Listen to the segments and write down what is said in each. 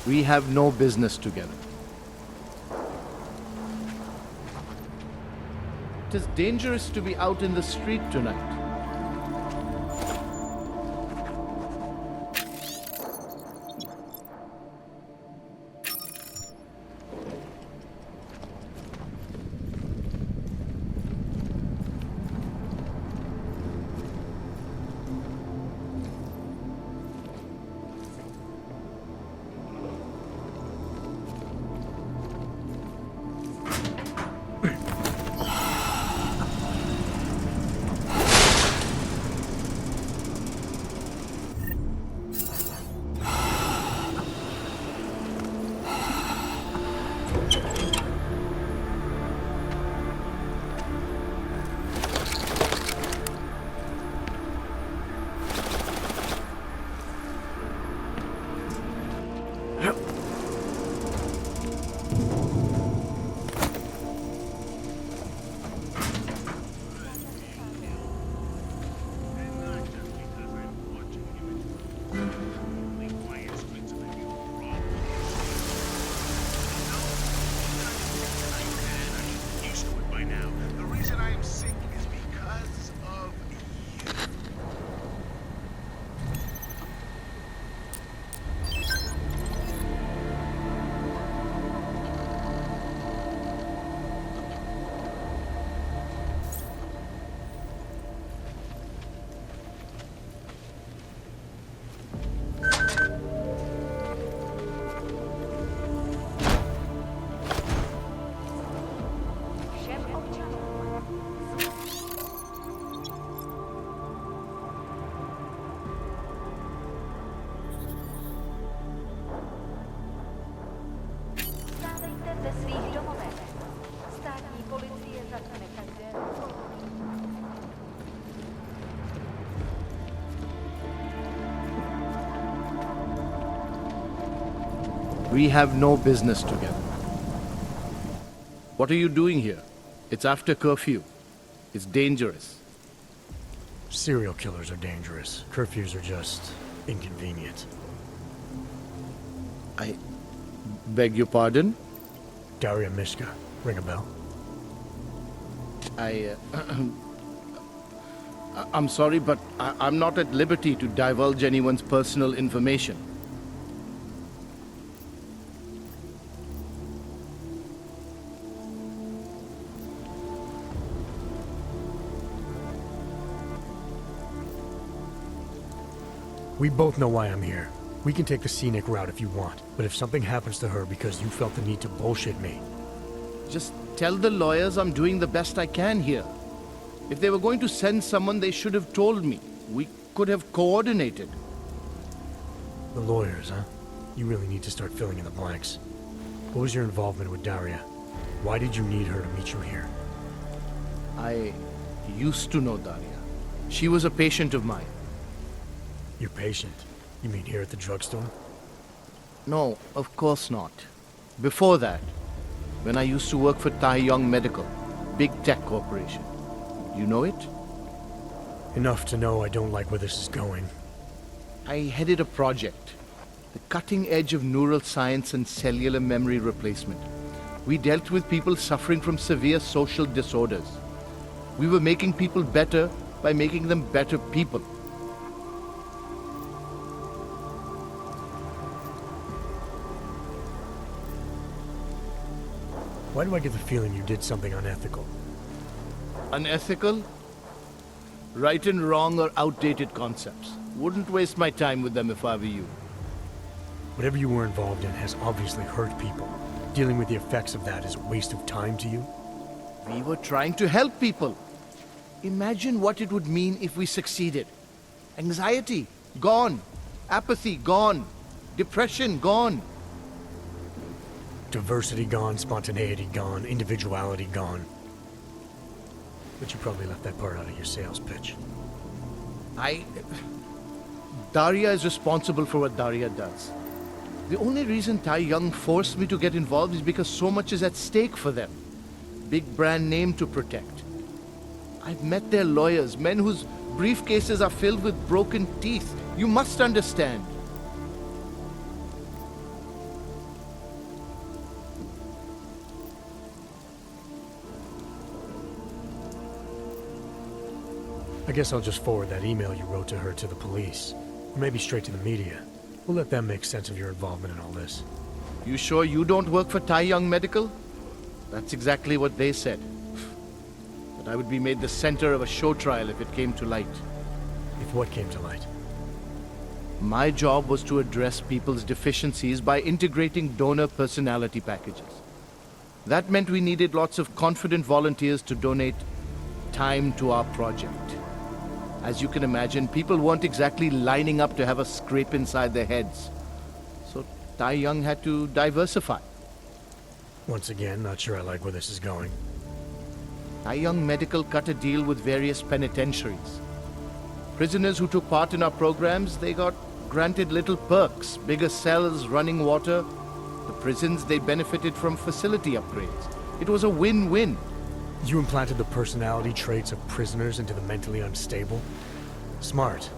We have no business together. It is dangerous to be out in the street tonight. We have no business together. What are you doing here? It's after curfew. It's dangerous. Serial killers are dangerous. Curfews are just inconvenient. I beg your pardon? Daria Mishka. Ring a bell? I'm sorry, but I'm not at liberty to divulge anyone's personal information. We both know why I'm here. We can take the scenic route if you want, but if something happens to her because you felt the need to bullshit me... Just tell the lawyers I'm doing the best I can here. If they were going to send someone, they should have told me. We could have coordinated. The lawyers, huh? You really need to start filling in the blanks. What was your involvement with Daria? Why did you need her to meet you here? I used to know Daria. She was a patient of mine. Your patient? You mean here at the drugstore? No, of course not. Before that, when I used to work for Taeyong Medical, big tech corporation. You know it? Enough to know I don't like where this is going. I headed a project, the cutting edge of neural science and cellular memory replacement. We dealt with people suffering from severe social disorders. We were making people better by making them better people. Why do I get the feeling you did something unethical? Unethical? Right and wrong are outdated concepts. Wouldn't waste my time with them if I were you. Whatever you were involved in has obviously hurt people. Dealing with the effects of that is a waste of time to you? We were trying to help people. Imagine what it would mean if we succeeded. Anxiety, gone. Apathy, gone. Depression, gone. Diversity gone, spontaneity gone, individuality gone. But you probably left that part out of your sales pitch. Daria is responsible for what Daria does. The only reason Taeyong forced me to get involved is because so much is at stake for them. Big brand name to protect. I've met their lawyers, men whose briefcases are filled with broken teeth. You must understand. I guess I'll just forward that email you wrote to her to the police. Or maybe straight to the media. We'll let them make sense of your involvement in all this. You sure you don't work for Tai Young Medical? That's exactly what they said. That I would be made the center of a show trial if it came to light. If what came to light? My job was to address people's deficiencies by integrating donor personality packages. That meant we needed lots of confident volunteers to donate time to our project. As you can imagine, people weren't exactly lining up to have a scrape inside their heads. So Tai Young had to diversify. Once again, not sure I like where this is going. Tai Young Medical cut a deal with various penitentiaries. Prisoners who took part in our programs, they got granted little perks, bigger cells, running water. The prisons, they benefited from facility upgrades. It was a win-win. You implanted the personality traits of prisoners into the mentally unstable? Smart.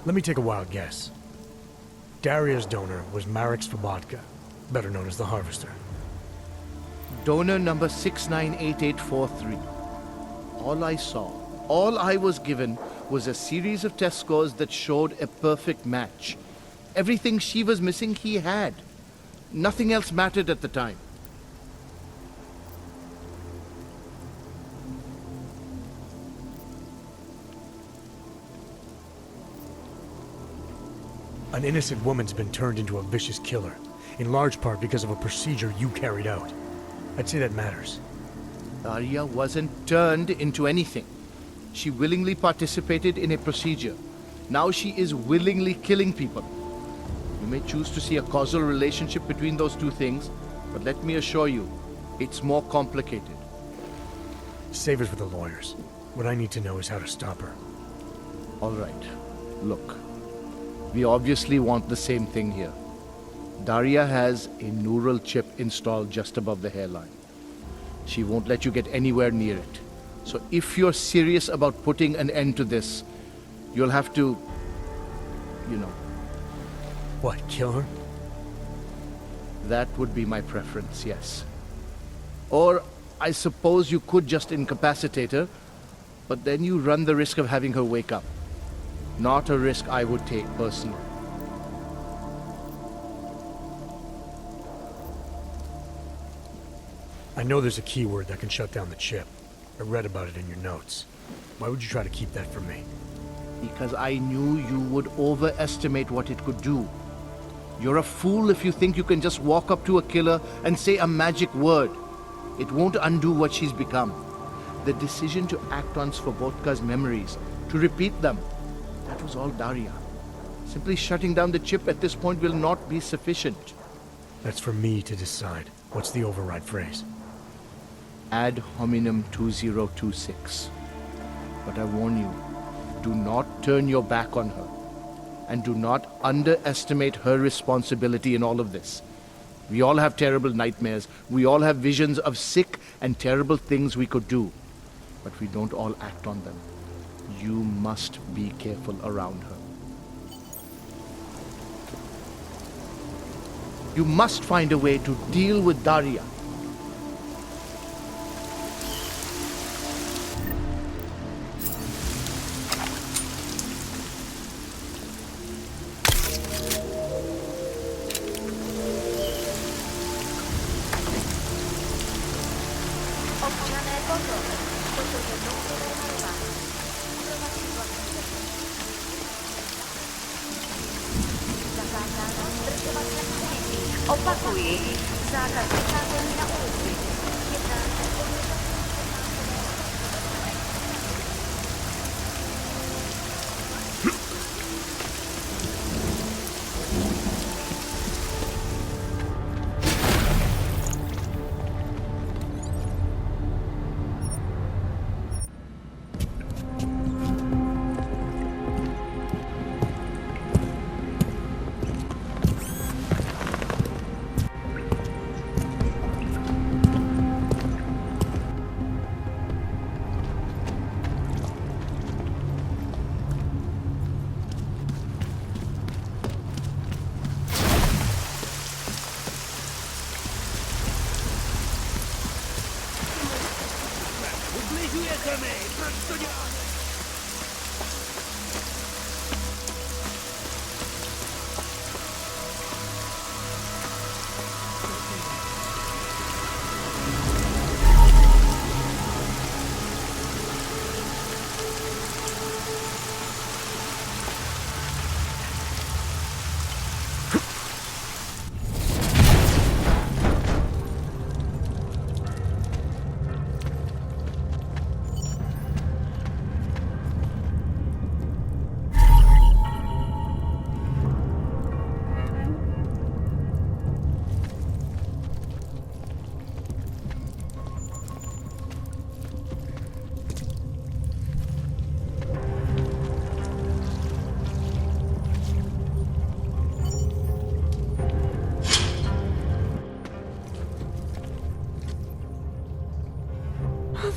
Let me take a wild guess. Daria's donor was Marek Svobotka, better known as the Harvester. Donor number 698843. All I saw, all I was given was a series of test scores that showed a perfect match. Everything she was missing, he had. Nothing else mattered at the time. An innocent woman's been turned into a vicious killer, in large part because of a procedure you carried out. I'd say that matters. Daria wasn't turned into anything. She willingly participated in a procedure. Now she is willingly killing people. You may choose to see a causal relationship between those two things, but let me assure you, it's more complicated. Save it for the lawyers. What I need to know is how to stop her. All right. Look, we obviously want the same thing here. Daria has a neural chip installed just above the hairline. She won't let you get anywhere near it. So if you're serious about putting an end to this, you'll have to, What, kill her? That would be my preference, yes. Or I suppose you could just incapacitate her, but then you run the risk of having her wake up. Not a risk I would take personally. I know there's a keyword that can shut down the chip. I read about it in your notes. Why would you try to keep that from me? Because I knew you would overestimate what it could do. You're a fool if you think you can just walk up to a killer and say a magic word. It won't undo what she's become. The decision to act on Svobodka's memories, to repeat them, that was all Daria. Simply shutting down the chip at this point will not be sufficient. That's for me to decide. What's the override phrase? Ad hominem 2026. But I warn you, do not turn your back on her. And do not underestimate her responsibility in all of this. We all have terrible nightmares. We all have visions of sick and terrible things we could do. But we don't all act on them. You must be careful around her. You must find a way to deal with Daria. Opakuji, zákaz vycházení na ulici.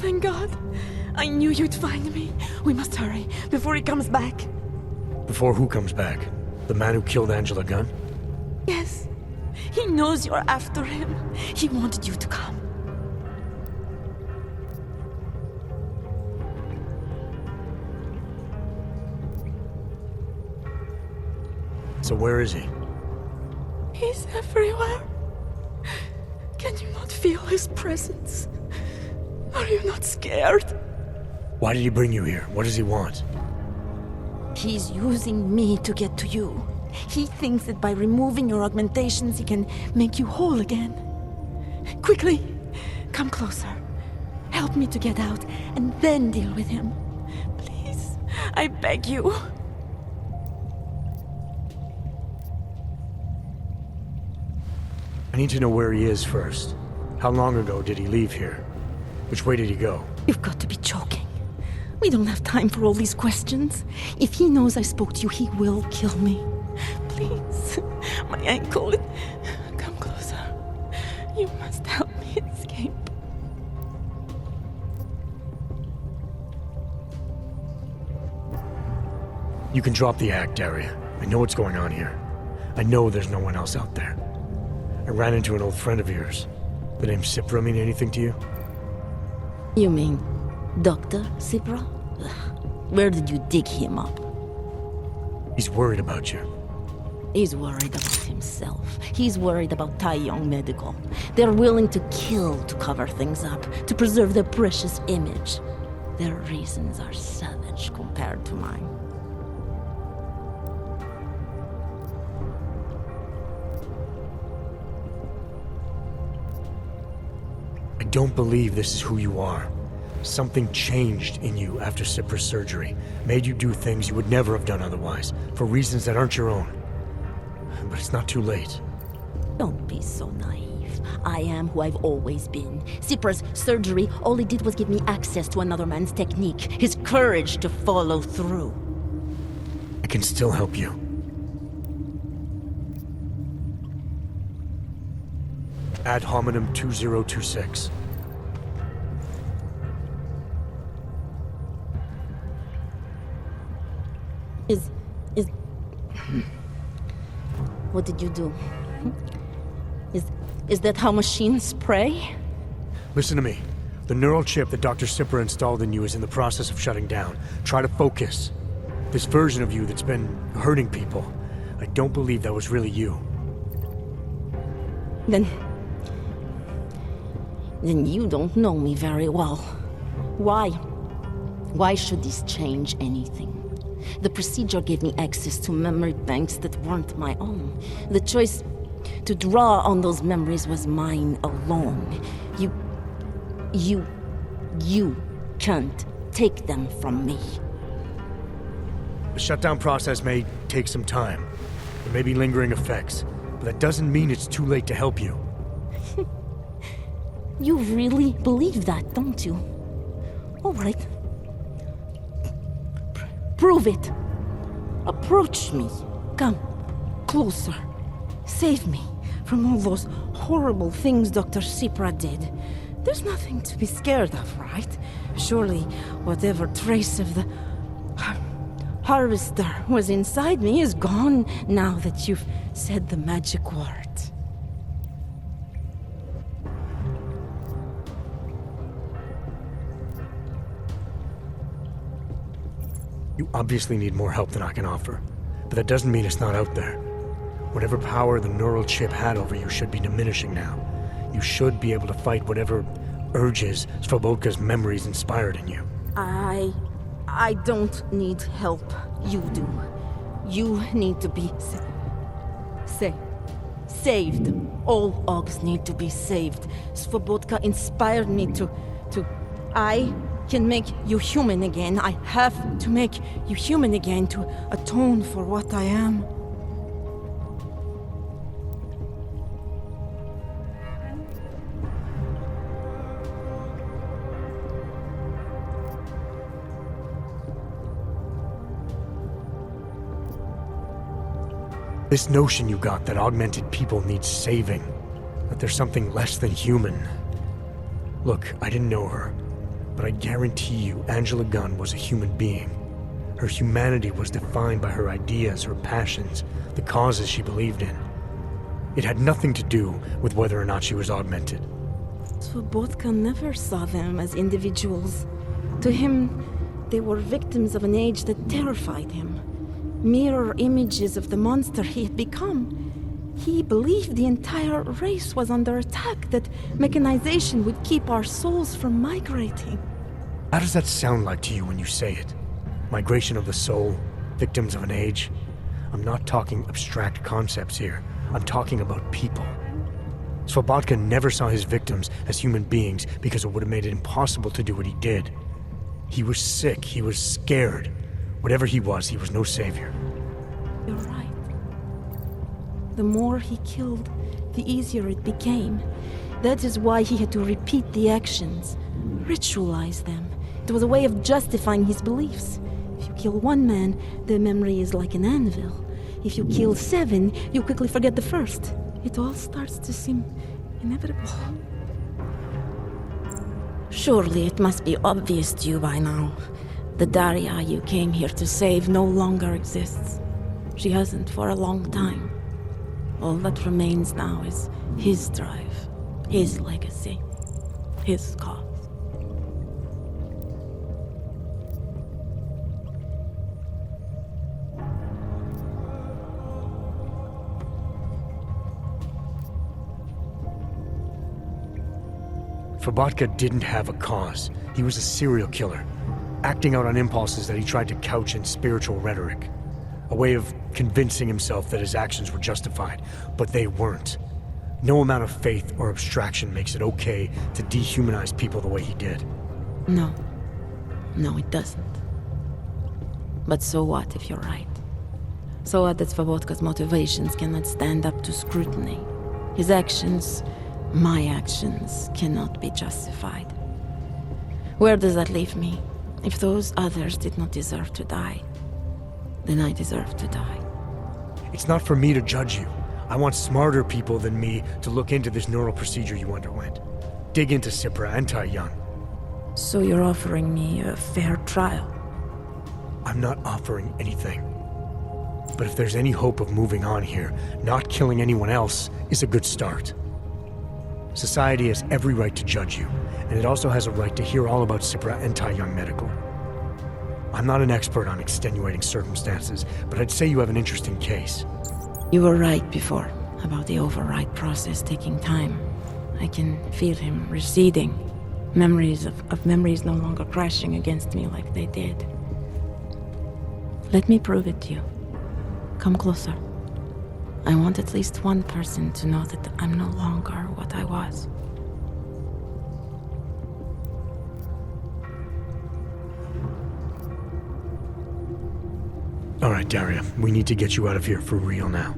thank God. I knew you'd find me. We must hurry, before he comes back. Before who comes back? The man who killed Angela Gunn? Yes. He knows you're after him. He wanted you to come. So where is he? He's everywhere. Can you not feel his presence? Are you not scared? Why did he bring you here? What does he want? He's using me to get to you. He thinks that by removing your augmentations, he can make you whole again. Quickly, come closer. Help me to get out, and then deal with him. Please, I beg you. I need to know where he is first. How long ago did he leave here? Which way did he go? You've got to be joking. We don't have time for all these questions. If he knows I spoke to you, he will kill me. Please, my ankle. Come closer. You must help me escape. You can drop the act, Daria. I know what's going on here. I know there's no one else out there. I ran into an old friend of yours. The name Cipra mean anything to you? You mean Dr. Cipra? Where did you dig him up? He's worried about you. He's worried about himself. He's worried about Taiyong Medical. They're willing to kill to cover things up, to preserve their precious image. Their reasons are savage compared to mine. I don't believe this is who you are. Something changed in you after Cipra's surgery, made you do things you would never have done otherwise, for reasons that aren't your own. But it's not too late. Don't be so naive. I am who I've always been. Cipra's surgery, all it did was give me access to another man's technique, his courage to follow through. I can still help you. Ad hominem 2026. What did you do? Is that how machines pray? Listen to me. The neural chip that Dr. Cipra installed in you is in the process of shutting down. Try to focus. This version of you that's been hurting people, I don't believe that was really you. Then you don't know me very well. Why? Why should this change anything? The procedure gave me access to memory banks that weren't my own. The choice to draw on those memories was mine alone. You can't take them from me. The shutdown process may take some time. There may be lingering effects, but that doesn't mean it's too late to help you. You really believe that, don't you? All right. Prove it. Approach me. Come. Closer. Save me from all those horrible things Dr. Cipra did. There's nothing to be scared of, right? Surely, whatever trace of the harvester was inside me is gone now that you've said the magic word. You obviously need more help than I can offer, but that doesn't mean it's not out there. Whatever power the neural chip had over you should be diminishing now. You should be able to fight whatever urges Svobodka's memories inspired in you. I don't need help. You do. You need to be saved. All Augs need to be saved. Svobodka inspired me to... I can make you human again. I have to make you human again to atone for what I am. This notion you got that augmented people need saving, that there's something less than human. Look, I didn't know her. but I guarantee you Angela Gunn was a human being. Her humanity was defined by her ideas, her passions, the causes she believed in. It had nothing to do with whether or not she was augmented. Svobotka never saw them as individuals. To him, they were victims of an age that terrified him. Mirror images of the monster he had become. He believed the entire race was under attack, that mechanization would keep our souls from migrating. How does that sound like to you when you say it? Migration of the soul, victims of an age? I'm not talking abstract concepts here. I'm talking about people. Svobotka never saw his victims as human beings because it would have made it impossible to do what he did. He was sick, he was scared. Whatever he was no savior. You're right. The more he killed, the easier it became. That is why he had to repeat the actions, ritualize them. It was a way of justifying his beliefs. If you kill one man, the memory is like an anvil. If you kill 7, you quickly forget the first. It all starts to seem inevitable. Surely it must be obvious to you by now. The Daria you came here to save no longer exists. She hasn't for a long time. All that remains now is his drive, his legacy, his cause. Svobotka didn't have a cause. He was a serial killer, acting out on impulses that he tried to couch in spiritual rhetoric. A way of convincing himself that his actions were justified, but they weren't. No amount of faith or abstraction makes it okay to dehumanize people the way he did. No. No, it doesn't. But so what if you're right? So what that Svobodka's motivations cannot stand up to scrutiny? His actions, my actions, cannot be justified. Where does that leave me? If those others did not deserve to die, then I deserve to die. It's not for me to judge you. I want smarter people than me to look into this neural procedure you underwent. Dig into Cipra and Tai Young. So you're offering me a fair trial? I'm not offering anything. But if there's any hope of moving on here, not killing anyone else is a good start. Society has every right to judge you, and it also has a right to hear all about Cipra and Tai Young Medical. I'm not an expert on extenuating circumstances, but I'd say you have an interesting case. You were right before, about the override process taking time. I can feel him receding. Memories of memories no longer crashing against me like they did. Let me prove it to you. Come closer. I want at least one person to know that I'm no longer what I was. All right, Daria, we need to get you out of here for real now.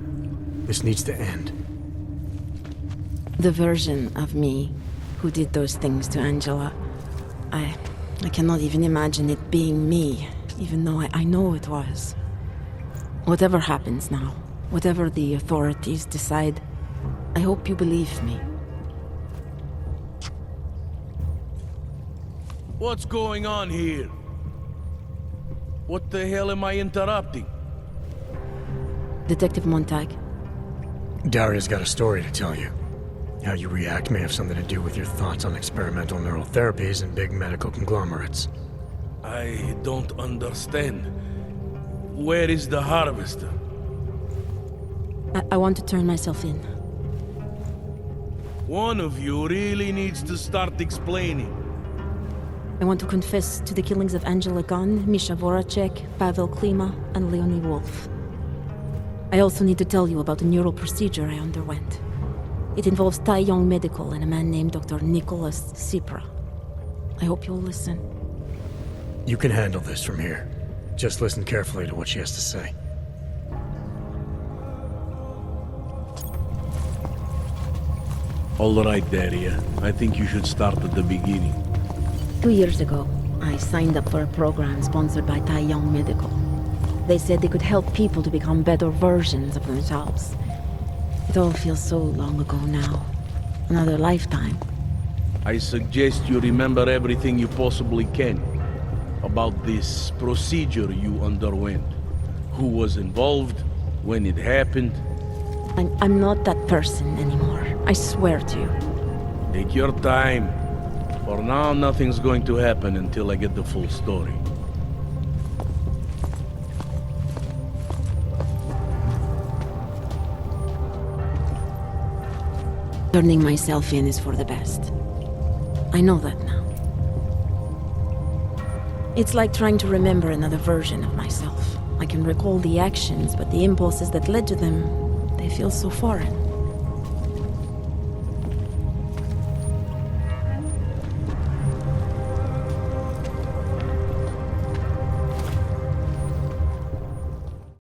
This needs to end. The version of me who did those things to Angela, I cannot even imagine it being me, even though I know it was. Whatever happens now, whatever the authorities decide, I hope you believe me. What's going on here? What the hell am I interrupting? Detective Montag. Daria's got a story to tell you. How you react may have something to do with your thoughts on experimental neural therapies and big medical conglomerates. I don't understand. Where is the harvester? I want to turn myself in. One of you really needs to start explaining. I want to confess to the killings of Angela Gunn, Misha Voracek, Pavel Klima, and Leonie Wolf. I also need to tell you about the neural procedure I underwent. It involves Tai Young Medical and a man named Dr. Nicholas Cipra. I hope you'll listen. You can handle this from here. Just listen carefully to what she has to say. All right, Daria. I think you should start at the beginning. 2 years ago, I signed up for a program sponsored by Tai Young Medical. They said they could help people to become better versions of themselves. It all feels so long ago now. Another lifetime. I suggest you remember everything you possibly can about this procedure you underwent. Who was involved, when it happened. I'm not that person anymore. I swear to you. Take your time. For now, nothing's going to happen until I get the full story. Turning myself in is for the best. I know that now. It's like trying to remember another version of myself. I can recall the actions, but the impulses that led to them, they feel so foreign.